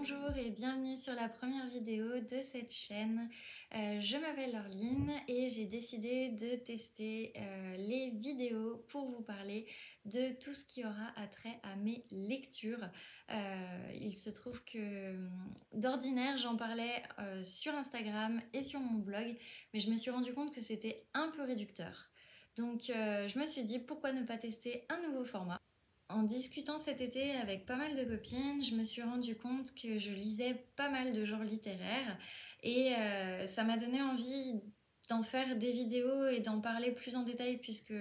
Bonjour et bienvenue sur la première vidéo de cette chaîne. Je m'appelle Laureline et j'ai décidé de tester les vidéos pour vous parler de tout ce qui aura attrait à mes lectures. Il se trouve que d'ordinaire j'en parlais sur Instagram et sur mon blog, mais je me suis rendu compte que c'était un peu réducteur. Donc je me suis dit pourquoi ne pas tester un nouveau format. En discutant cet été avec pas mal de copines, je me suis rendu compte que je lisais pas mal de genres littéraires et ça m'a donné envie d'en faire des vidéos et d'en parler plus en détail puisque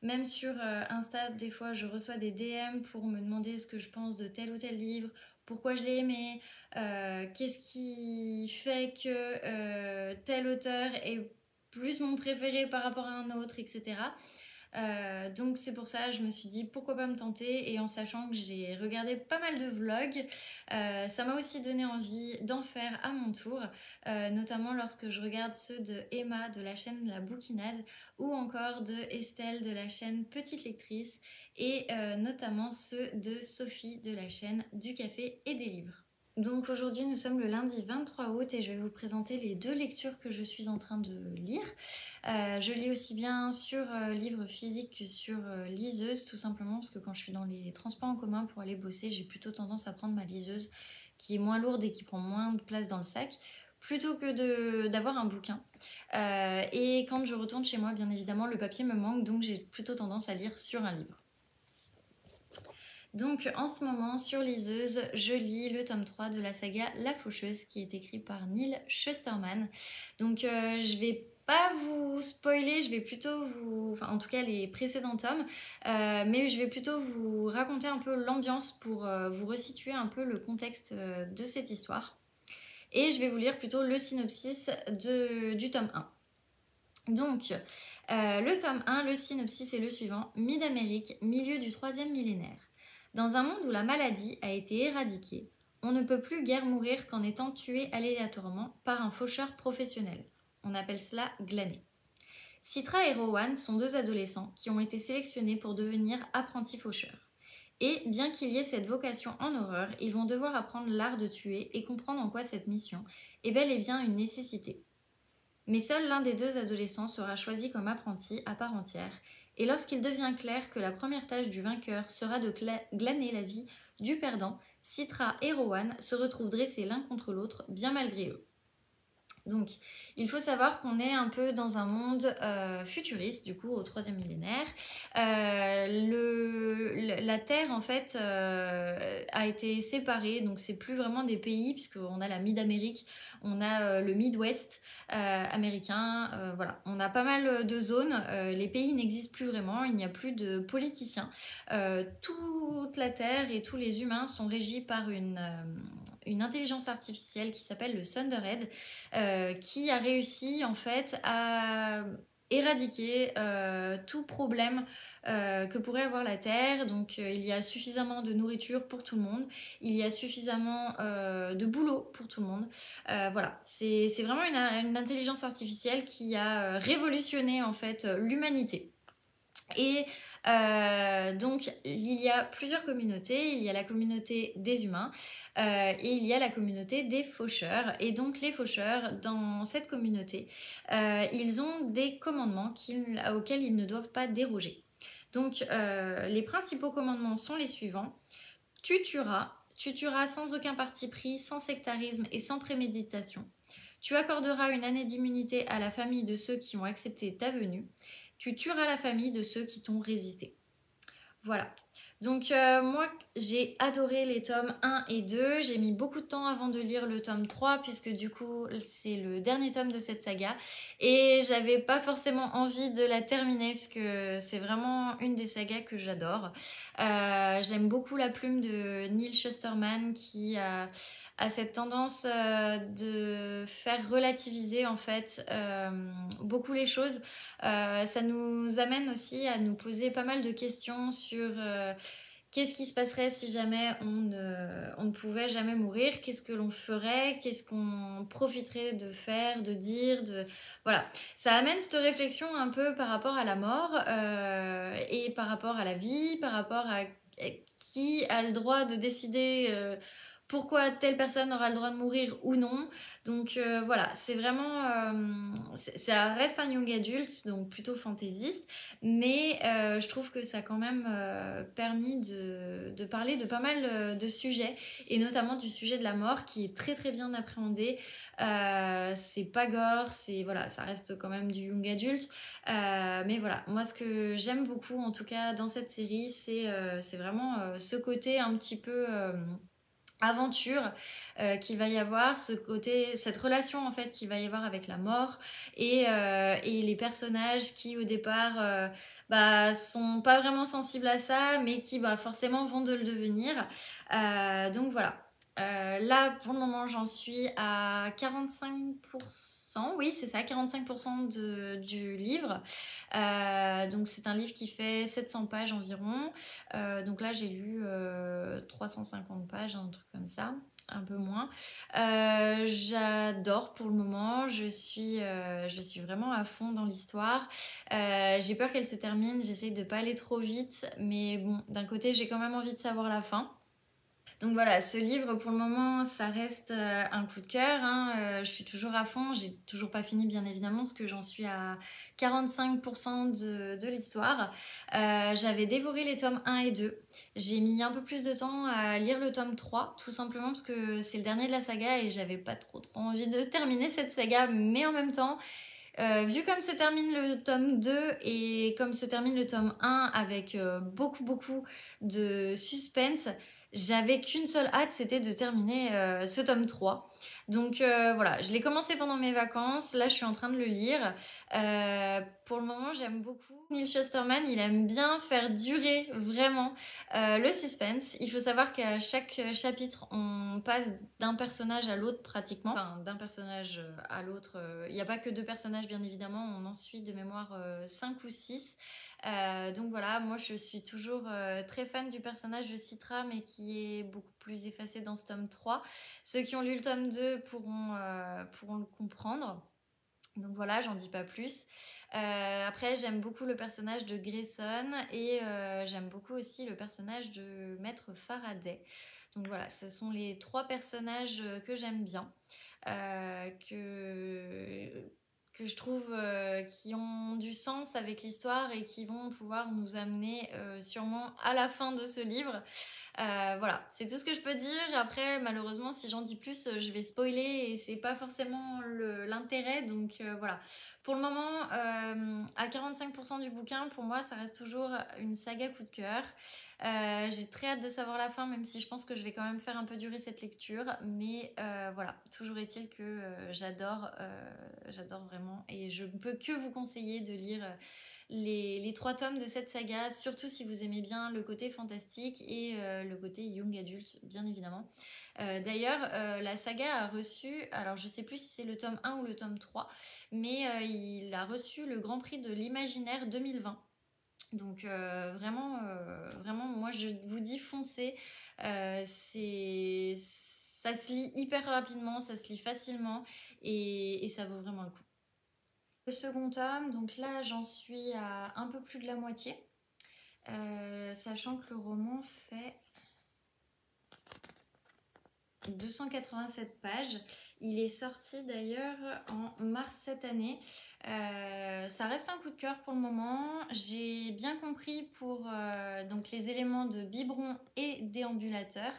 même sur Insta, des fois je reçois des DM pour me demander ce que je pense de tel ou tel livre, pourquoi je l'ai aimé, qu'est-ce qui fait que tel auteur est plus mon préféré par rapport à un autre, etc. Donc c'est pour ça je me suis dit pourquoi pas me tenter, et en sachant que j'ai regardé pas mal de vlogs, ça m'a aussi donné envie d'en faire à mon tour, notamment lorsque je regarde ceux de Emma de la chaîne La Bouquinade ou encore de Estelle de la chaîne Petite Lectrice et notamment ceux de Sophie de la chaîne Du Café et des Livres. Donc aujourd'hui nous sommes le lundi 23 août et je vais vous présenter les deux lectures que je suis en train de lire. Je lis aussi bien sur livre physique que sur liseuse, tout simplement parce que quand je suis dans les transports en commun pour aller bosser, j'ai plutôt tendance à prendre ma liseuse qui est moins lourde et qui prend moins de place dans le sac plutôt que d'avoir un bouquin. Et quand je retourne chez moi, bien évidemment, le papier me manque, donc j'ai plutôt tendance à lire sur un livre. Donc en ce moment sur liseuse, je lis le tome 3 de la saga La Faucheuse qui est écrit par Neal Shusterman. Donc je vais pas vous spoiler, je vais plutôt vous... Enfin en tout cas les précédents tomes, mais je vais plutôt vous raconter un peu l'ambiance pour vous resituer un peu le contexte de cette histoire. Et je vais vous lire plutôt le synopsis du tome 1. Donc, le tome 1, le synopsis est le suivant. Mid-Amérique, milieu du 3e millénaire. Dans un monde où la maladie a été éradiquée, on ne peut plus guère mourir qu'en étant tué aléatoirement par un faucheur professionnel. On appelle cela glaner. Citra et Rowan sont deux adolescents qui ont été sélectionnés pour devenir apprentis faucheurs. Et bien qu'il y ait cette vocation en horreur, ils vont devoir apprendre l'art de tuer et comprendre en quoi cette mission est bel et bien une nécessité. Mais seul l'un des deux adolescents sera choisi comme apprenti à part entière, et lorsqu'il devient clair que la première tâche du vainqueur sera de glaner la vie du perdant, Citra et Rowan se retrouvent dressés l'un contre l'autre, bien malgré eux. Donc, il faut savoir qu'on est un peu dans un monde futuriste, du coup, au 3e millénaire. La Terre, en fait, a été séparée, donc c'est plus vraiment des pays, puisqu'on a la Mid-Amérique, on a le Midwest américain, voilà. On a pas mal de zones, les pays n'existent plus vraiment, il n'y a plus de politiciens. Toute la Terre et tous les humains sont régis par une intelligence artificielle qui s'appelle le Thunderhead, qui a réussi en fait à éradiquer tout problème que pourrait avoir la Terre. Donc il y a suffisamment de nourriture pour tout le monde, il y a suffisamment de boulot pour tout le monde. Voilà, c'est vraiment une intelligence artificielle qui a révolutionné en fait l'humanité. Et donc il y a plusieurs communautés, il y a la communauté des humains et il y a la communauté des faucheurs. Et donc les faucheurs dans cette communauté, ils ont des commandements auxquels ils ne doivent pas déroger. Donc les principaux commandements sont les suivants. Tu tueras sans aucun parti pris, sans sectarisme et sans préméditation. Tu accorderas une année d'immunité à la famille de ceux qui ont accepté ta venue. Tu tueras la famille de ceux qui t'ont résisté. Voilà. Donc moi, j'ai adoré les tomes 1 et 2. J'ai mis beaucoup de temps avant de lire le tome 3, puisque du coup, c'est le dernier tome de cette saga. Et j'avais pas forcément envie de la terminer, puisque c'est vraiment une des sagas que j'adore. J'aime beaucoup la plume de Neal Shusterman, qui a cette tendance de faire relativiser en fait beaucoup les choses. Ça nous amène aussi à nous poser pas mal de questions sur qu'est-ce qui se passerait si jamais on ne pouvait jamais mourir, qu'est-ce que l'on ferait, qu'est-ce qu'on profiterait de faire, de dire, voilà. Ça amène cette réflexion un peu par rapport à la mort et par rapport à la vie, par rapport à qui a le droit de décider pourquoi telle personne aura le droit de mourir ou non. Donc voilà, c'est vraiment, ça reste un young adulte, donc plutôt fantaisiste, mais je trouve que ça a quand même permis de parler de pas mal de sujets, et notamment du sujet de la mort qui est très très bien appréhendé. C'est pas gore, c'est voilà, ça reste quand même du young adulte, mais voilà, moi ce que j'aime beaucoup en tout cas dans cette série, c'est vraiment ce côté un petit peu aventure qu'il va y avoir, ce côté, cette relation en fait qu'il va y avoir avec la mort, et les personnages qui au départ bah, sont pas vraiment sensibles à ça, mais qui bah, forcément vont de le devenir. Donc voilà. Là, pour le moment, j'en suis à 45%. Oui, c'est ça, 45% du livre. Donc c'est un livre qui fait 700 pages environ. Donc là, j'ai lu 350 pages, un truc comme ça, un peu moins. J'adore pour le moment, je suis vraiment à fond dans l'histoire. J'ai peur qu'elle se termine, j'essaye de pas aller trop vite, mais bon, d'un côté, j'ai quand même envie de savoir la fin. Donc voilà, ce livre pour le moment, ça reste un coup de cœur, hein. Je suis toujours à fond, j'ai toujours pas fini bien évidemment parce que j'en suis à 45% de l'histoire. J'avais dévoré les tomes 1 et 2. J'ai mis un peu plus de temps à lire le tome 3, tout simplement parce que c'est le dernier de la saga et j'avais pas trop envie de terminer cette saga, mais en même temps, vu comme se termine le tome 2 et comme se termine le tome 1 avec beaucoup de suspense, j'avais qu'une seule hâte, c'était de terminer ce tome 3. Donc voilà, je l'ai commencé pendant mes vacances, là je suis en train de le lire. Pour le moment, j'aime beaucoup. Neil Shusterman, il aime bien faire durer vraiment le suspense. Il faut savoir qu'à chaque chapitre, on passe d'un personnage à l'autre pratiquement. Enfin, d'un personnage à l'autre. Il n'y a pas que deux personnages, bien évidemment. On en suit de mémoire 5 ou 6. Donc voilà, moi je suis toujours très fan du personnage de Citra, mais qui est beaucoup plus effacé dans ce tome 3. Ceux qui ont lu le tome 2 pourront le comprendre. Donc voilà, j'en dis pas plus. Après, j'aime beaucoup le personnage de Grayson, et j'aime beaucoup aussi le personnage de Maître Faraday. Donc voilà, ce sont les 3 personnages que j'aime bien, que je trouve qui ont du sens avec l'histoire et qui vont pouvoir nous amener sûrement à la fin de ce livre. Voilà, c'est tout ce que je peux dire. Après, malheureusement, si j'en dis plus, je vais spoiler et c'est pas forcément l'intérêt. Donc voilà. Pour le moment, à 45% du bouquin, pour moi, ça reste toujours une saga coup de cœur. J'ai très hâte de savoir la fin, même si je pense que je vais quand même faire un peu durer cette lecture. Mais voilà, toujours est-il que j'adore vraiment. Et je ne peux que vous conseiller de lire les 3 tomes de cette saga, surtout si vous aimez bien le côté fantastique et le côté young adulte, bien évidemment. D'ailleurs, la saga a reçu, alors je sais plus si c'est le tome 1 ou le tome 3, mais il a reçu le Grand Prix de l'Imaginaire 2020. Donc vraiment, moi je vous dis foncez, ça se lit hyper rapidement, ça se lit facilement, et ça vaut vraiment le coup. Le second tome, donc là j'en suis à un peu plus de la moitié, sachant que le roman fait 287 pages. Il est sorti d'ailleurs en mars cette année. Ça reste un coup de cœur pour le moment. J'ai bien compris pour donc les éléments de biberon et déambulateur,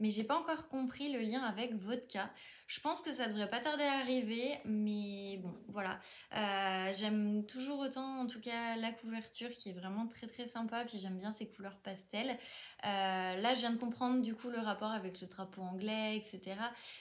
mais j'ai pas encore compris le lien avec vodka. Je pense que ça devrait pas tarder à arriver, mais bon, voilà. J'aime toujours autant, en tout cas, la couverture qui est vraiment très très sympa, puis j'aime bien ces couleurs pastel. Là, je viens de comprendre du coup le rapport avec le drapeau anglais, etc.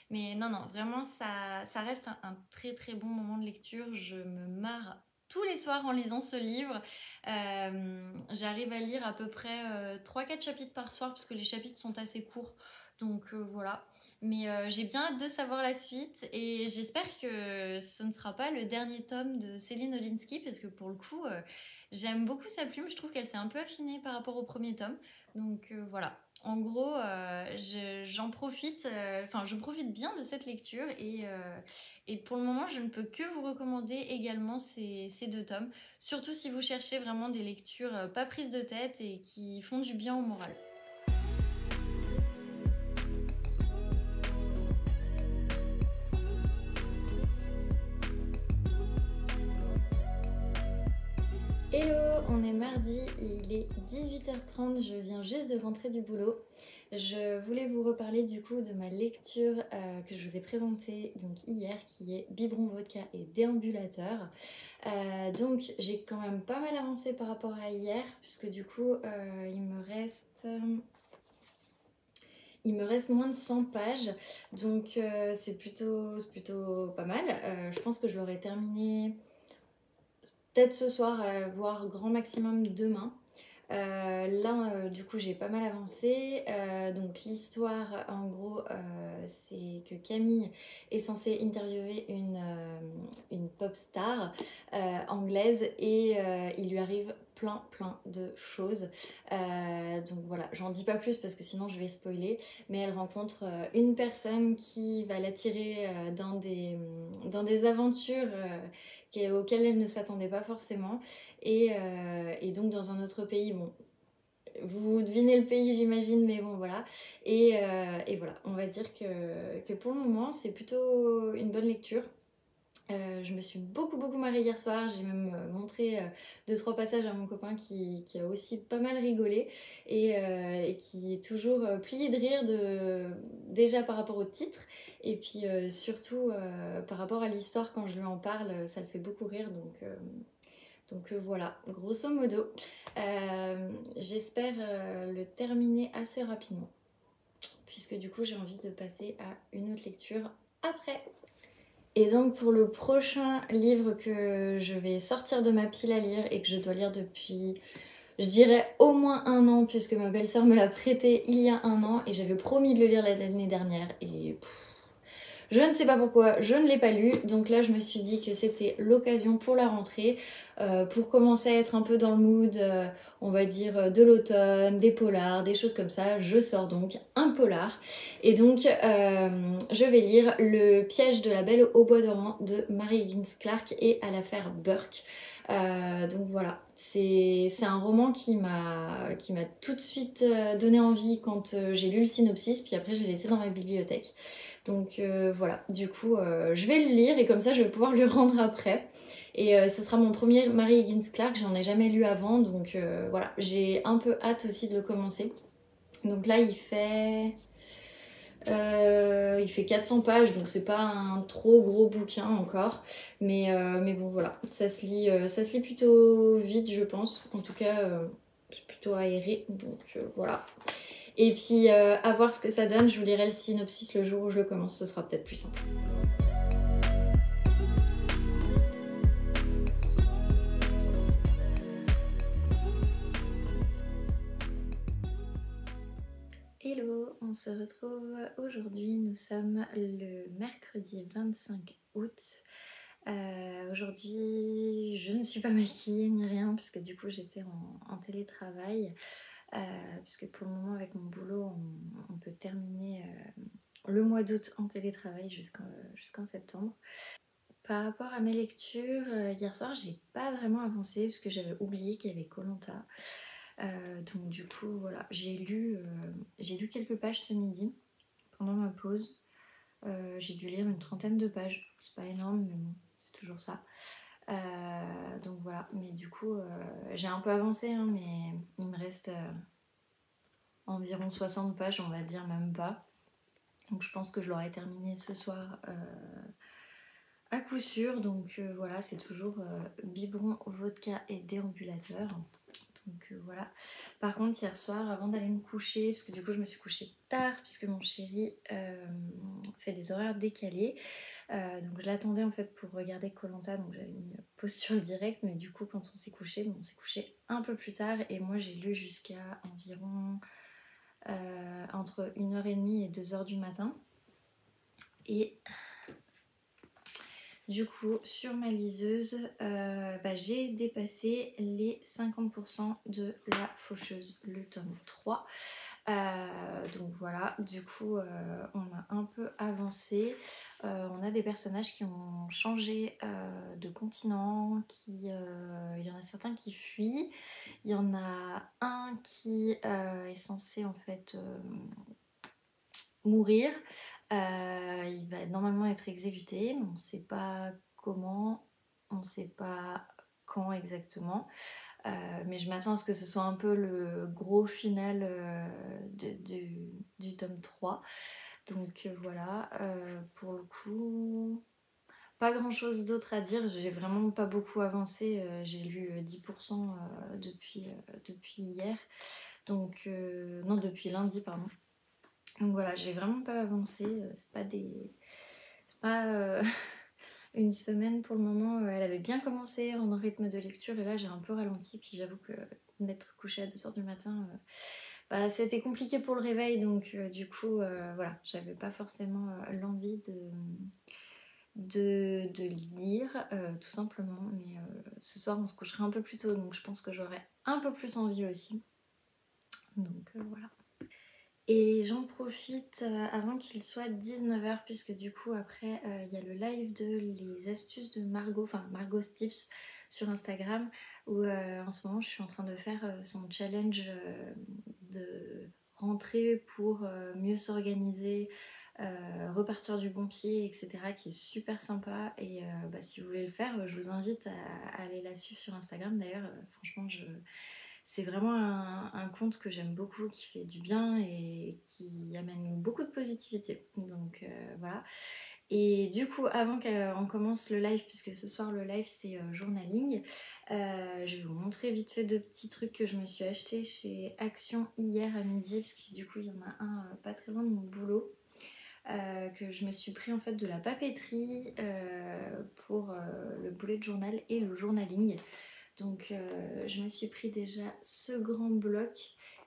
Mais non, vraiment, ça reste un très très bon moment de lecture. Je me marre tous les soirs en lisant ce livre. J'arrive à lire à peu près 3-4 chapitres par soir, parce que les chapitres sont assez courts. Donc voilà. Mais j'ai bien hâte de savoir la suite, et j'espère que ce ne sera pas le dernier tome de Céline Olinsky, parce que pour le coup, j'aime beaucoup sa plume. Je trouve qu'elle s'est un peu affinée par rapport au premier tome. Donc voilà. En gros, j'en profite, enfin je profite bien de cette lecture, et pour le moment, je ne peux que vous recommander également ces 2 tomes, surtout si vous cherchez vraiment des lectures pas prises de tête et qui font du bien au moral. Hello, on est mardi, il est 18h30, je viens juste de rentrer du boulot. Je voulais vous reparler du coup de ma lecture que je vous ai présentée donc hier, qui est Biberon Vodka et Déambulateur. Donc j'ai quand même pas mal avancé par rapport à hier, puisque du coup il me reste moins de 100 pages, donc c'est plutôt pas mal. Je pense que je l'aurai terminé peut-être ce soir, voire grand maximum demain. Là, du coup, j'ai pas mal avancé. Donc, l'histoire, en gros, c'est que Camille est censée interviewer une pop star anglaise et il lui arrive plein de choses. Donc voilà, j'en dis pas plus parce que sinon je vais spoiler. Mais elle rencontre une personne qui va l'attirer dans des aventures auxquelles elle ne s'attendait pas forcément. Et donc dans un autre pays, bon, vous devinez le pays j'imagine, mais bon voilà. Et voilà, on va dire que pour le moment c'est plutôt une bonne lecture. Je me suis beaucoup marrée hier soir, j'ai même montré 2-3 passages à mon copain qui a aussi pas mal rigolé et qui est toujours plié de rire déjà par rapport au titre et puis surtout par rapport à l'histoire quand je lui en parle, ça le fait beaucoup rire donc voilà, grosso modo. J'espère le terminer assez rapidement puisque du coup j'ai envie de passer à une autre lecture après. Et donc pour le prochain livre que je vais sortir de ma pile à lire et que je dois lire depuis, je dirais au moins un an, puisque ma belle-sœur me l'a prêté il y a un an et j'avais promis de le lire l'année dernière et je ne sais pas pourquoi, je ne l'ai pas lu, donc là je me suis dit que c'était l'occasion pour la rentrée, pour commencer à être un peu dans le mood, on va dire de l'automne, des polars, des choses comme ça. Je sors donc un polar, et donc je vais lire Le piège de la belle au bois dormant de Mary Higgins Clark et à l'affaire Burke. Donc voilà, c'est un roman qui m'a tout de suite donné envie quand j'ai lu le synopsis, puis après je l'ai laissé dans ma bibliothèque. Donc voilà, du coup je vais le lire et comme ça je vais pouvoir lui rendre après. Et ce sera mon premier Mary Higgins Clark, j'en ai jamais lu avant, donc voilà, j'ai un peu hâte aussi de le commencer. Donc là il fait 400 pages, donc c'est pas un trop gros bouquin encore, mais bon voilà, ça se lit plutôt vite je pense, en tout cas c'est plutôt aéré, donc voilà. Et puis à voir ce que ça donne, je vous lirai le synopsis le jour où je commence, ce sera peut-être plus simple. Hello, on se retrouve aujourd'hui, nous sommes le mercredi 25 août. Aujourd'hui je ne suis pas maquillée ni rien puisque du coup j'étais en télétravail, puisque pour le moment avec mon boulot on peut terminer le mois d'août en télétravail jusqu'en septembre. Par rapport à mes lectures, hier soir j'ai pas vraiment avancé parce que j'avais oublié qu'il y avait koh donc du coup voilà, j'ai lu quelques pages ce midi pendant ma pause. J'ai dû lire une trentaine de pages, c'est pas énorme mais bon, c'est toujours ça. Donc voilà, mais du coup j'ai un peu avancé hein, mais il me reste environ 60 pages on va dire, même pas. Donc je pense que je l'aurai terminé ce soir à coup sûr. Donc voilà, c'est toujours biberon, vodka et déambulateur. Donc voilà. Par contre hier soir avant d'aller me coucher, parce que du coup je me suis couchée tard puisque mon chéri fait des horaires décalés, donc je l'attendais en fait pour regarder koh, donc j'avais mis pause sur le direct, mais du coup quand on s'est couché, bon, on s'est couché un peu plus tard et moi j'ai lu jusqu'à environ entre 1h30 et 2h du matin. Et du coup, sur ma liseuse, j'ai dépassé les 50% de La Faucheuse, le tome 3. Donc voilà, du coup, on a un peu avancé. On a des personnages qui ont changé de continent, il y en a certains qui fuient. Il y en a un qui est censé en fait mourir. Il va normalement être exécuté, mais on ne sait pas comment, on ne sait pas quand exactement. Mais je m'attends à ce que ce soit un peu le gros final du tome 3. Donc voilà, pour le coup, pas grand chose d'autre à dire, j'ai vraiment pas beaucoup avancé, j'ai lu 10% depuis hier, donc non, depuis lundi, pardon. Donc voilà, j'ai vraiment pas avancé, c'est pas une semaine pour le moment, elle avait bien commencé en rythme de lecture et là j'ai un peu ralenti, puis j'avoue que m'être couchée à 2h du matin, bah, c'était compliqué pour le réveil, donc du coup voilà, j'avais pas forcément l'envie de lire, tout simplement, mais ce soir on se couchera un peu plus tôt, donc je pense que j'aurai un peu plus envie aussi, donc voilà. Et j'en profite avant qu'il soit 19h, puisque du coup après il y a le live de les astuces de Margot, enfin Margot's Tips sur Instagram, où en ce moment je suis en train de faire son challenge de rentrée pour mieux s'organiser, repartir du bon pied, etc., qui est super sympa. Et bah, si vous voulez le faire, je vous invite à aller la suivre sur Instagram. D'ailleurs, franchement, c'est vraiment un compte que j'aime beaucoup, qui fait du bien et qui amène beaucoup de positivité. Donc voilà. Et du coup, avant qu'on commence le live, puisque ce soir le live c'est journaling, je vais vous montrer vite fait 2 petits trucs que je me suis acheté chez Action hier à midi, parce que du coup il y en a un pas très loin de mon boulot. Que je me suis pris en fait de la papeterie pour le bullet journal et le journaling. Donc je me suis pris déjà ce grand bloc.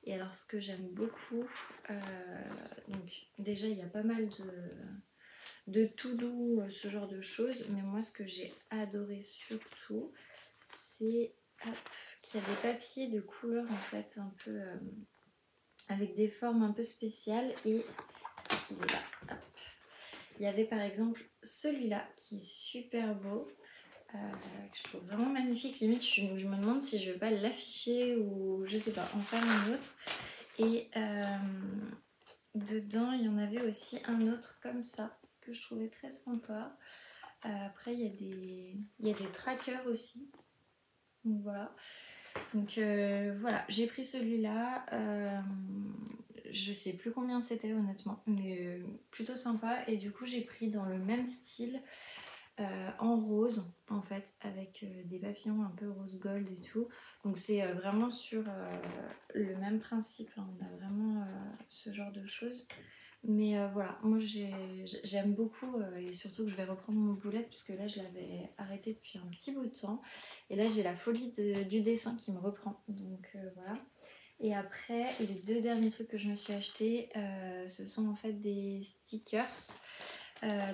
Et alors ce que j'aime beaucoup, donc déjà il y a pas mal de tout doux, ce genre de choses. Mais moi ce que j'ai adoré surtout, c'est qu'il y a des papiers de couleur en fait un peu avec des formes un peu spéciales. Et il est là, hop. Il y avait par exemple celui-là qui est super beau, que je trouve vraiment magnifique. Limite, je me demande si je vais pas l'afficher ou je sais pas, en faire un autre. Et dedans, il y en avait aussi un autre comme ça que je trouvais très sympa. Après, il y a des trackers aussi. Donc voilà. Donc voilà, j'ai pris celui-là. Je sais plus combien c'était honnêtement, mais plutôt sympa. Et du coup, j'ai pris dans le même style, en rose en fait, avec des papillons un peu rose gold et tout. Donc c'est vraiment sur le même principe, hein. On a vraiment ce genre de choses. Mais voilà, moi j'aime beaucoup, et surtout que je vais reprendre mon boulette puisque là je l'avais arrêté depuis un petit bout de temps. Et là j'ai la folie du dessin qui me reprend. Donc voilà. Et après, les 2 derniers trucs que je me suis acheté, ce sont en fait des stickers.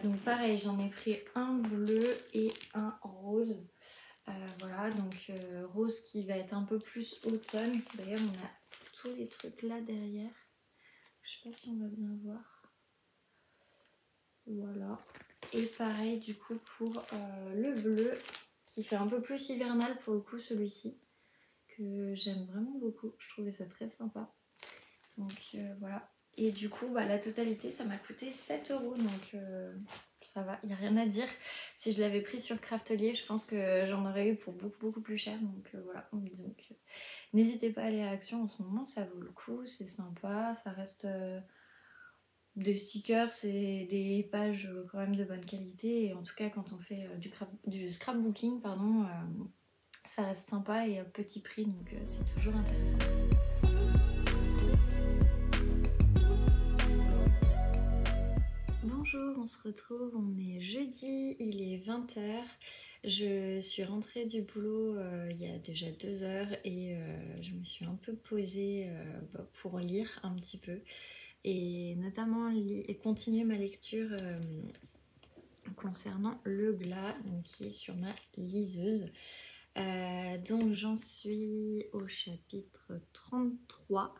Donc pareil, j'en ai pris un bleu et un rose. Voilà, donc rose qui va être un peu plus automne. D'ailleurs, on a tous les trucs là derrière. Je sais pas si on va bien voir. Voilà. Et pareil du coup pour le bleu, qui fait un peu plus hivernal pour le coup, celui-ci, que j'aime vraiment beaucoup. Je trouvais ça très sympa. Donc voilà. Et du coup, bah, la totalité, ça m'a coûté 7 €. Donc ça va, il n'y a rien à dire. Si je l'avais pris sur Craftelier, je pense que j'en aurais eu pour beaucoup, beaucoup plus cher. Donc voilà. Donc n'hésitez pas à aller à Action en ce moment, ça vaut le coup, c'est sympa. Ça reste des stickers et des pages quand même de bonne qualité. Et en tout cas, quand on fait du scrapbooking, pardon, ça reste sympa et à petit prix. Donc c'est toujours intéressant. Bonjour, on se retrouve, on est jeudi, il est 20h. Je suis rentrée du boulot il y a déjà 2 heures et je me suis un peu posée pour lire un petit peu et notamment et continuer ma lecture concernant le glas, donc, qui est sur ma liseuse. Donc j'en suis au chapitre 33,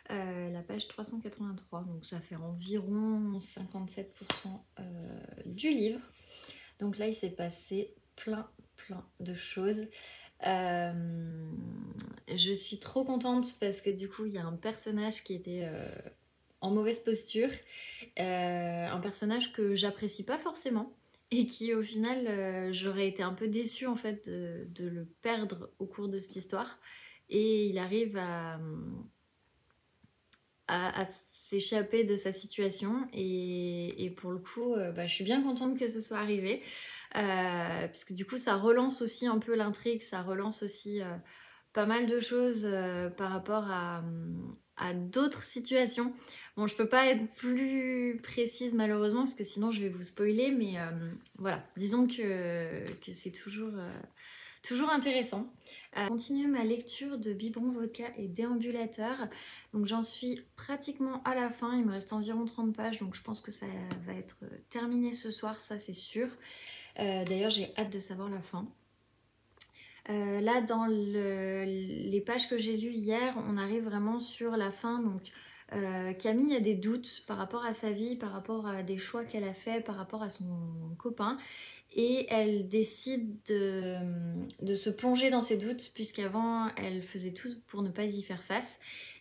la page 383, donc ça fait environ 57% du livre. Donc là il s'est passé plein de choses. Je suis trop contente parce que du coup il y a un personnage qui était en mauvaise posture, un personnage que j'apprécie pas forcément. et qui au final j'aurais été un peu déçue en fait de le perdre au cours de cette histoire et il arrive à s'échapper de sa situation et pour le coup bah, je suis bien contente que ce soit arrivé puisque du coup ça relance aussi un peu l'intrigue, ça relance aussi pas mal de choses par rapport à d'autres situations. Bon, je peux pas être plus précise malheureusement parce que sinon je vais vous spoiler, mais voilà, disons que c'est toujours intéressant. Continuer ma lecture de Biberon Vodka et Déambulateur. Donc j'en suis pratiquement à la fin, il me reste environ 30 pages, donc je pense que ça va être terminé ce soir, ça c'est sûr. D'ailleurs j'ai hâte de savoir la fin. Là, dans les pages que j'ai lues hier, on arrive vraiment sur la fin. Donc, Camille a des doutes par rapport à sa vie, par rapport à des choix qu'elle a fait, par rapport à son copain. Et elle décide de se plonger dans ses doutes, puisqu'avant, elle faisait tout pour ne pas y faire face.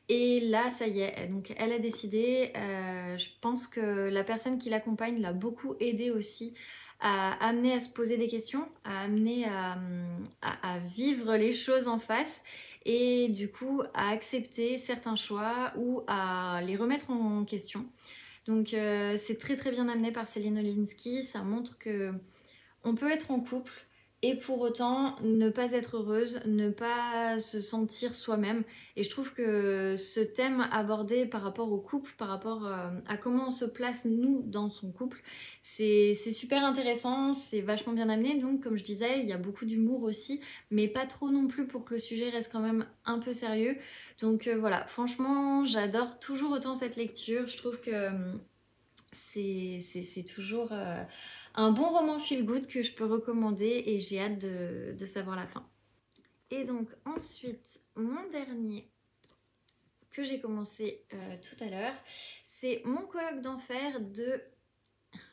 Et là, ça y est, donc elle a décidé. Je pense que la personne qui l'accompagne l'a beaucoup aidée aussi à amener à se poser des questions, à amener à vivre les choses en face et du coup à accepter certains choix ou à les remettre en question. Donc c'est très très bien amené par Céline Olinsky, ça montre que on peut être en couple et pour autant ne pas être heureuse, ne pas se sentir soi-même. Et je trouve que ce thème abordé par rapport au couple, par rapport à comment on se place nous dans son couple, c'est super intéressant, c'est vachement bien amené. Donc comme je disais, il y a beaucoup d'humour aussi, mais pas trop non plus pour que le sujet reste quand même un peu sérieux. Donc voilà, franchement, j'adore toujours autant cette lecture. Je trouve que c'est toujours un bon roman feel good que je peux recommander et j'ai hâte de savoir la fin. Et donc ensuite, mon dernier que j'ai commencé tout à l'heure, c'est Mon colloque d'enfer de,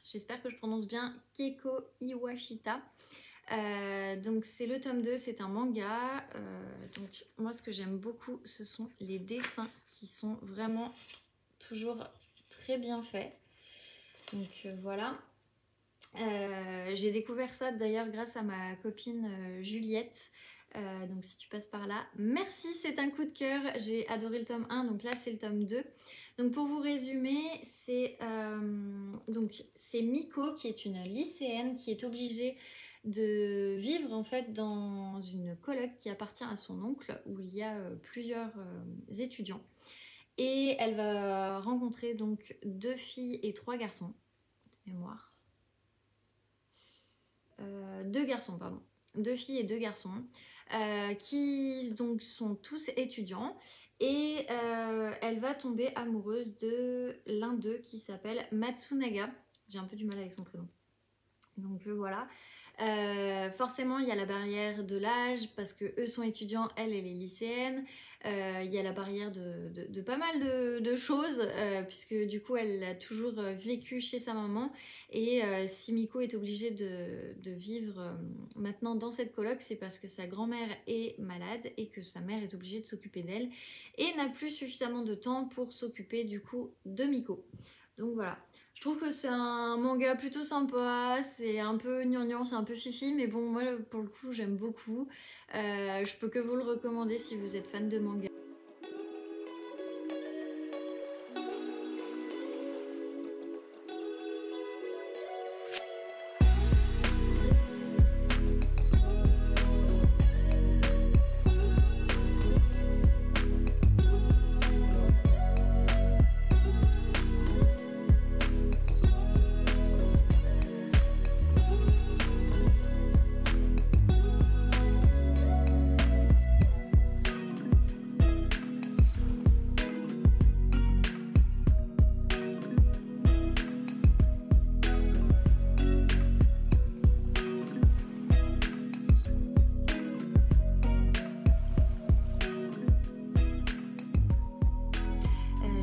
j'espère que je prononce bien, Keiko Iwashita. Donc c'est le tome 2, c'est un manga. Donc moi ce que j'aime beaucoup, ce sont les dessins qui sont vraiment toujours très bien faits. Donc voilà. J'ai découvert ça d'ailleurs grâce à ma copine Juliette. Donc si tu passes par là, merci, c'est un coup de cœur. J'ai adoré le tome 1, donc là c'est le tome 2. Donc pour vous résumer, c'est Miko qui est une lycéenne qui est obligée de vivre en fait dans une coloc qui appartient à son oncle où il y a plusieurs étudiants. Et elle va rencontrer donc 2 filles et 3 garçons, de mémoire. 2 garçons, pardon. 2 filles et 2 garçons qui donc sont tous étudiants et elle va tomber amoureuse de l'un d'eux qui s'appelle Matsunaga. J'ai un peu du mal avec son prénom. Donc voilà. Forcément il y a la barrière de l'âge parce que eux sont étudiants, elle est lycéenne. Il y a la barrière de pas mal de choses puisque du coup elle a toujours vécu chez sa maman et si Miko est obligée de vivre maintenant dans cette coloc, c'est parce que sa grand-mère est malade et que sa mère est obligée de s'occuper d'elle et n'a plus suffisamment de temps pour s'occuper du coup de Miko. Donc voilà. Je trouve que c'est un manga plutôt sympa, c'est un peu gnangnan, c'est un peu fifi, mais bon, moi pour le coup j'aime beaucoup. Je peux que vous le recommander si vous êtes fan de manga.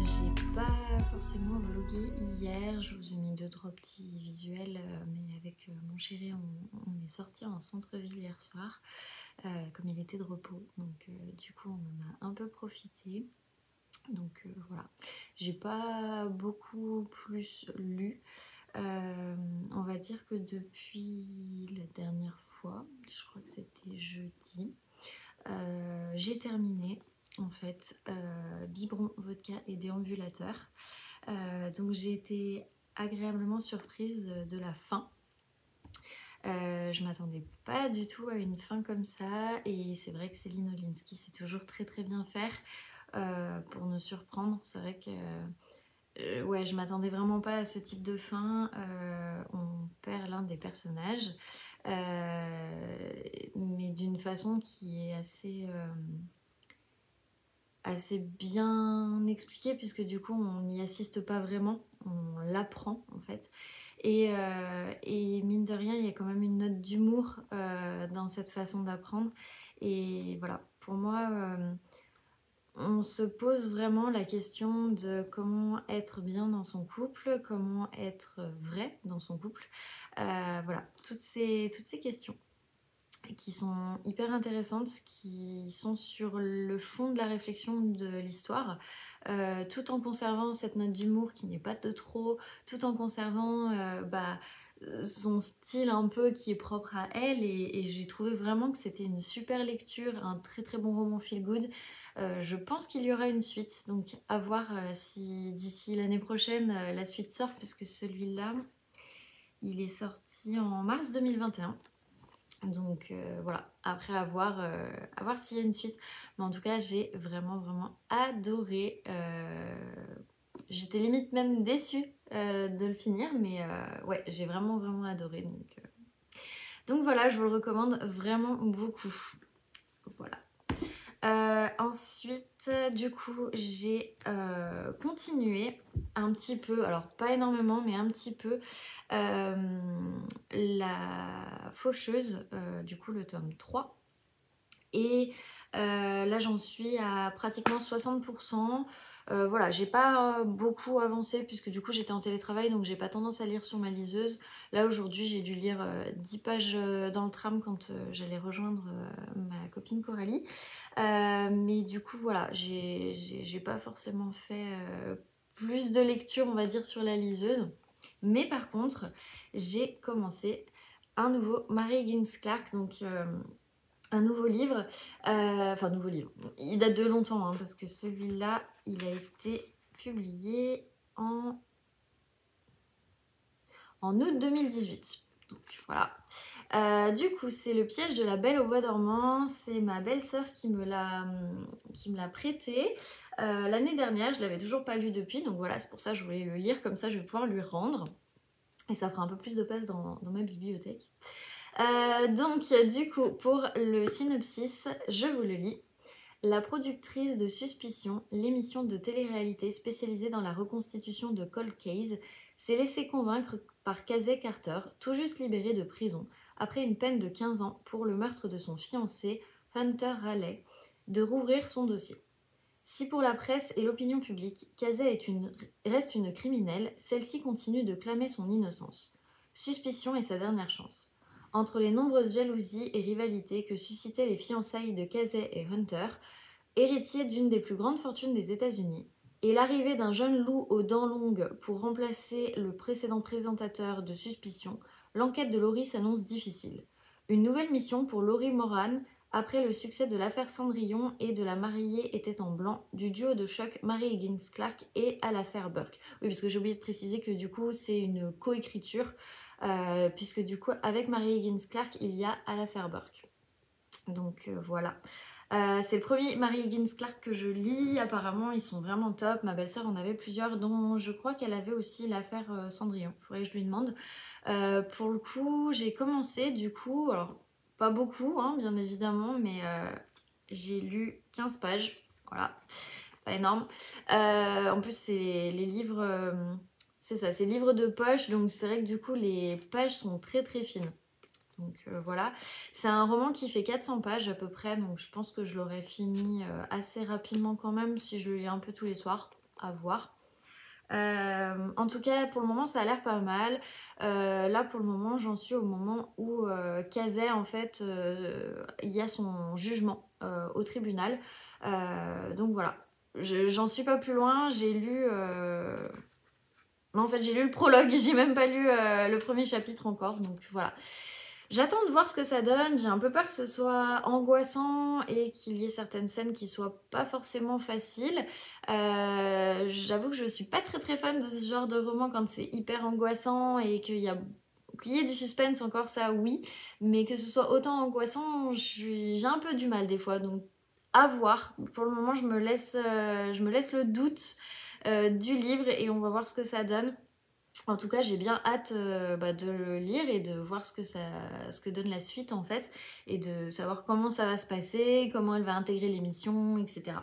J'ai pas forcément vlogué hier, je vous ai mis 2-3 petits visuels, mais avec mon chéri on est sorti en centre-ville hier soir, comme il était de repos, donc du coup on en a un peu profité. Donc voilà, j'ai pas beaucoup plus lu. On va dire que depuis la dernière fois, je crois que c'était jeudi, j'ai terminé en fait Biberon, Vodka et Déambulateur. Donc j'ai été agréablement surprise de la fin. Je m'attendais pas du tout à une fin comme ça et c'est vrai que Céline Olinsky sait toujours très très bien faire pour nous surprendre. C'est vrai que ouais, je m'attendais vraiment pas à ce type de fin. On perd l'un des personnages, mais d'une façon qui est assez bien expliquée, puisque du coup on n'y assiste pas vraiment, on l'apprend en fait. Et mine de rien, il y a quand même une note d'humour dans cette façon d'apprendre. Et voilà, pour moi, on se pose vraiment la question de comment être bien dans son couple, comment être vrai dans son couple. Voilà, toutes ces questions qui sont hyper intéressantes, qui sont sur le fond de la réflexion de l'histoire, tout en conservant cette note d'humour qui n'est pas de trop, tout en conservant son style un peu qui est propre à elle, et j'ai trouvé vraiment que c'était une super lecture, un très très bon roman feel good. Je pense qu'il y aura une suite, donc à voir si d'ici l'année prochaine la suite sort, puisque celui-là, il est sorti en mars 2021. Donc voilà, après à voir s'il y a une suite. Mais en tout cas, j'ai vraiment vraiment adoré. J'étais limite même déçue de le finir, mais ouais, j'ai vraiment vraiment adoré. Donc voilà, je vous le recommande vraiment beaucoup. Voilà. Ensuite, du coup, j'ai continué un petit peu, alors pas énormément, mais un petit peu, La Faucheuse, du coup le tome 3. Et là, j'en suis à pratiquement 60%. Voilà, j'ai pas beaucoup avancé puisque du coup j'étais en télétravail, donc j'ai pas tendance à lire sur ma liseuse. Là aujourd'hui j'ai dû lire 10 pages dans le tram quand j'allais rejoindre ma copine Coralie. Mais du coup voilà, j'ai pas forcément fait plus de lecture on va dire sur la liseuse. Mais par contre j'ai commencé un nouveau Mary Higgins Clark, donc un nouveau livre, enfin nouveau livre, il date de longtemps hein, parce que celui-là il a été publié en août 2018. Donc voilà. Du coup, c'est Le Piège de la Belle au bois dormant. C'est ma belle-sœur qui me l'a prêté l'année dernière. Je l'avais toujours pas lu depuis, donc voilà, c'est pour ça que je voulais le lire, comme ça je vais pouvoir lui rendre. Et ça fera un peu plus de place dans ma bibliothèque. Donc, du coup, pour le synopsis, je vous le lis. La productrice de Suspicion, l'émission de télé-réalité spécialisée dans la reconstitution de cold case, s'est laissée convaincre par Casey Carter, tout juste libéré de prison, après une peine de 15 ans pour le meurtre de son fiancé, Hunter Raleigh, de rouvrir son dossier. Si pour la presse et l'opinion publique, Casey reste une criminelle, celle-ci continue de clamer son innocence. Suspicion est sa dernière chance. Entre les nombreuses jalousies et rivalités que suscitaient les fiançailles de Casey et Hunter, héritier d'une des plus grandes fortunes des États-Unis, et l'arrivée d'un jeune loup aux dents longues pour remplacer le précédent présentateur de Suspicion, l'enquête de Laurie s'annonce difficile. Une nouvelle mission pour Laurie Moran, après le succès de l'affaire Cendrillon et de La mariée était en blanc, du duo de choc Mary Higgins Clark et à l'affaire Burke. Oui, parce que j'ai oublié de préciser que du coup c'est une coécriture, puisque du coup avec Mary Higgins Clark il y a à l'affaire Burke. Donc voilà. C'est le premier Mary Higgins Clark que je lis. Apparemment, ils sont vraiment top. Ma belle-sœur en avait plusieurs, dont je crois qu'elle avait aussi l'affaire Cendrillon. Il faudrait que je lui demande. Pour le coup, j'ai commencé du coup, alors pas beaucoup, hein, bien évidemment, mais j'ai lu 15 pages. Voilà, c'est pas énorme. En plus, c'est les livres, c'est ça, c'est livres de poche, donc c'est vrai que du coup, les pages sont très très fines. Donc voilà, c'est un roman qui fait 400 pages à peu près, donc je pense que je l'aurais fini assez rapidement quand même si je le lis un peu tous les soirs, à voir. En tout cas, pour le moment, ça a l'air pas mal. Là, pour le moment, j'en suis au moment où Casey, en fait, il y a son jugement au tribunal. Donc voilà, j'en suis pas plus loin. J'ai lu Non, en fait, j'ai lu le prologue, j'ai même pas lu le premier chapitre encore, donc voilà. J'attends de voir ce que ça donne, j'ai un peu peur que ce soit angoissant et qu'il y ait certaines scènes qui soient pas forcément faciles. J'avoue que je suis pas très fan de ce genre de roman quand c'est hyper angoissant et qu'il y ait du suspense encore, ça oui, mais que ce soit autant angoissant, j'ai un peu du mal des fois, donc à voir. Pour le moment, je me laisse le doute du livre et on va voir ce que ça donne. En tout cas, j'ai bien hâte de le lire et de voir ce que donne la suite en fait, et de savoir comment ça va se passer, comment elle va intégrer l'émission, etc.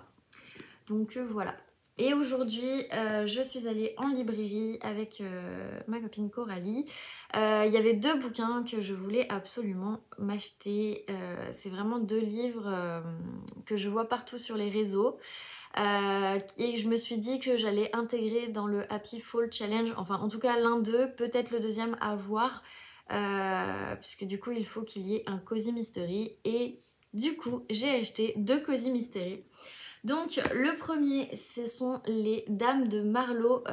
Donc voilà. Et aujourd'hui, je suis allée en librairie avec ma copine Coralie. Il y avait 2 bouquins que je voulais absolument m'acheter. C'est vraiment 2 livres que je vois partout sur les réseaux. Et je me suis dit que j'allais intégrer dans le Happy Fall Challenge, enfin en tout cas l'un d'eux, peut-être le deuxième à voir, puisque du coup il faut qu'il y ait un Cozy Mystery. Et du coup, j'ai acheté 2 Cozy Mystery. Donc le premier, ce sont les Dames de Marlowe,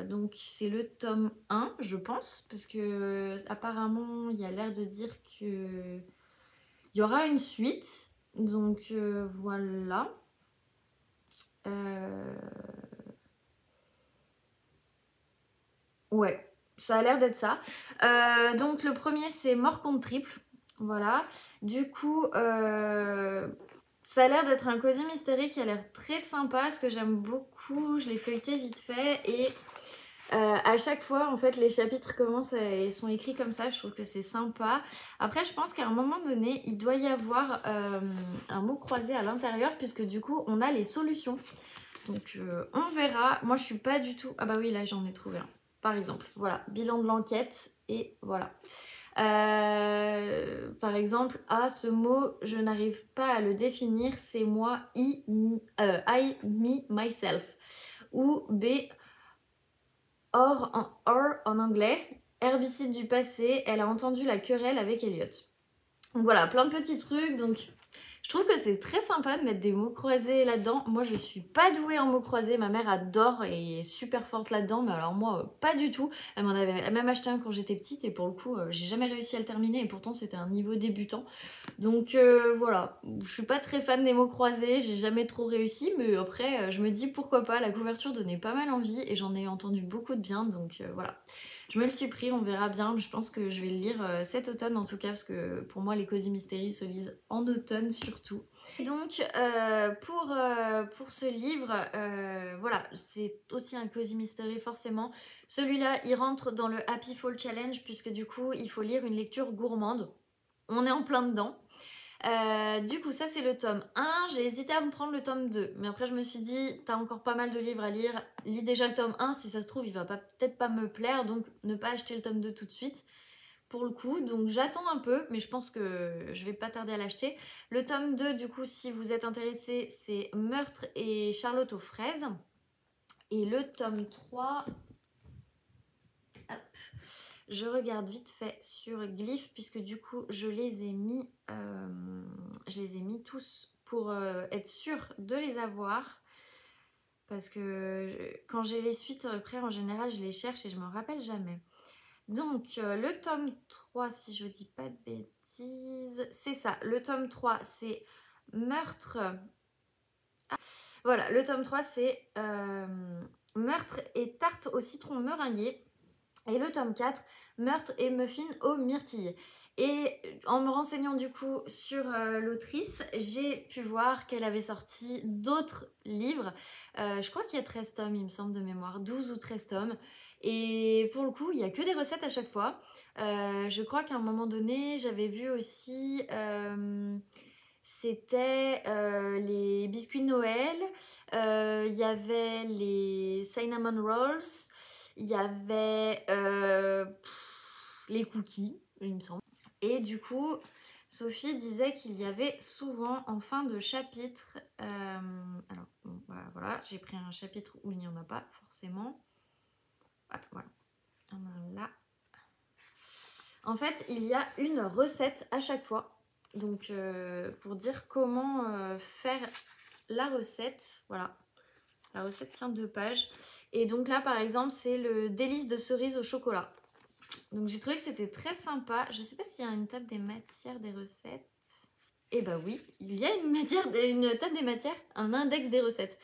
donc c'est le tome 1 je pense, parce que apparemment il y a l'air de dire que il y aura une suite, donc voilà. Ouais, ça a l'air d'être ça. Donc le premier c'est Mort contre triple, voilà. Du coup, ça a l'air d'être un cosy mystery qui a l'air très sympa, ce que j'aime beaucoup. Je l'ai feuilleté vite fait et à chaque fois en fait les chapitres commencent et sont écrits comme ça. Je trouve que c'est sympa. Après je pense qu'à un moment donné il doit y avoir un mot croisé à l'intérieur, puisque du coup on a les solutions. Donc on verra. Moi je suis pas du tout... Ah bah oui, là j'en ai trouvé un. Par exemple, voilà, bilan de l'enquête et voilà. Par exemple, A, ce mot, je n'arrive pas à le définir, c'est moi, I, me, myself. Ou B, or en anglais, herbicide du passé, elle a entendu la querelle avec Elliot. Donc voilà, plein de petits trucs, donc je trouve que c'est très sympa de mettre des mots croisés là-dedans. Moi, je suis pas douée en mots croisés. Ma mère adore et est super forte là-dedans. Mais alors moi, pas du tout. Elle m'en avait même acheté un quand j'étais petite. Et pour le coup, j'ai jamais réussi à le terminer. Et pourtant, c'était un niveau débutant. Donc voilà. Je suis pas très fan des mots croisés. J'ai jamais trop réussi. Mais après, je me dis pourquoi pas. La couverture donnait pas mal envie. Et j'en ai entendu beaucoup de bien. Donc voilà. Je me le suis pris, on verra bien. Je pense que je vais le lire cet automne en tout cas, parce que pour moi les Cozy Mystery se lisent en automne surtout. Et donc pour ce livre, voilà, c'est aussi un Cozy Mystery forcément. Celui-là, il rentre dans le Happy Fall Challenge, puisque du coup il faut lire une lecture gourmande. On est en plein dedans. Du coup, ça c'est le tome 1. J'ai hésité à me prendre le tome 2. Mais après, je me suis dit, t'as encore pas mal de livres à lire. Lis déjà le tome 1. Si ça se trouve, il va peut-être pas me plaire. Donc, ne pas acheter le tome 2 tout de suite. Pour le coup. Donc, j'attends un peu. Mais je pense que je vais pas tarder à l'acheter. Le tome 2, du coup, si vous êtes intéressé, c'est Meurtre et Charlotte aux fraises. Et le tome 3... Hop. Je regarde vite fait sur Glyph, puisque du coup je les ai mis tous pour être sûre de les avoir, parce que quand j'ai les suites après en général je les cherche et je me rappelle jamais. Donc le tome 3, si je dis pas de bêtises, c'est ça, le tome 3 c'est Meurtre. Ah, voilà, le tome 3 c'est Meurtre et tarte au citron meringué. Et le tome 4, Meurtre et muffins aux myrtilles. Et en me renseignant du coup sur l'autrice, j'ai pu voir qu'elle avait sorti d'autres livres. Je crois qu'il y a 13 tomes, il me semble de mémoire, 12 ou 13 tomes. Et pour le coup, il n'y a que des recettes à chaque fois. Je crois qu'à un moment donné, j'avais vu aussi... c'était les biscuits de Noël, il y avait les cinnamon rolls, il y avait les cookies, il me semble. Et du coup, Sophie disait qu'il y avait souvent en fin de chapitre... alors, bon, voilà, j'ai pris un chapitre où il n'y en a pas forcément. Ah, voilà, il y en a un là. En fait, il y a une recette à chaque fois. Donc, pour dire comment faire la recette, voilà. La recette tient 2 pages. Et donc là, par exemple, c'est le délice de cerise au chocolat. Donc j'ai trouvé que c'était très sympa. Je sais pas s'il y a une table des matières des recettes. Eh bah oui, il y a une table des matières, un index des recettes.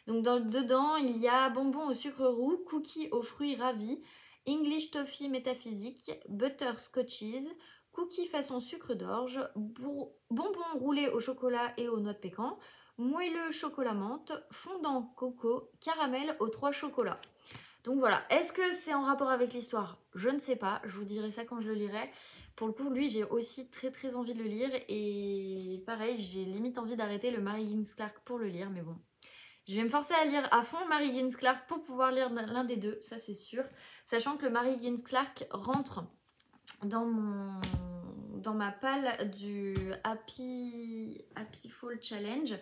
Donc dedans, il y a bonbons au sucre roux, cookies aux fruits ravis, English toffee métaphysique, butter scotches, cookies façon sucre d'orge, bonbons roulés au chocolat et aux noix de pécan, moelleux chocolat menthe, fondant coco, caramel aux 3 chocolats. Donc voilà, est-ce que c'est en rapport avec l'histoire? Je ne sais pas, je vous dirai ça quand je le lirai. Pour le coup, lui, j'ai aussi très très envie de le lire et pareil, j'ai limite envie d'arrêter le Mary Higgins Clark pour le lire, mais bon. Je vais me forcer à lire à fond Mary Higgins Clark pour pouvoir lire l'un des deux, ça c'est sûr. Sachant que le Mary Higgins Clark rentre dans ma palle du Happy Fall Challenge.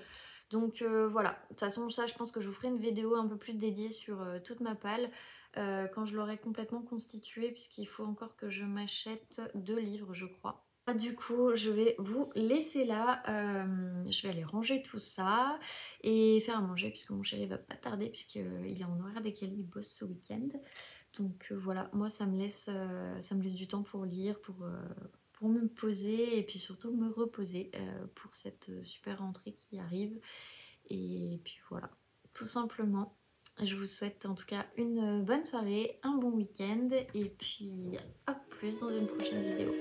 Donc voilà, de toute façon ça je pense que je vous ferai une vidéo un peu plus dédiée sur toute ma palle quand je l'aurai complètement constituée, puisqu'il faut encore que je m'achète 2 livres je crois. Du coup je vais vous laisser là, je vais aller ranger tout ça et faire à manger puisque mon chéri va pas tarder puisqu'il est en horaire décalé, il bosse ce week-end. Donc voilà, moi ça me laisse du temps pour lire, pour me poser et puis surtout me reposer pour cette super rentrée qui arrive. Et puis voilà, tout simplement. Je vous souhaite en tout cas une bonne soirée, un bon week-end et puis à plus dans une prochaine vidéo.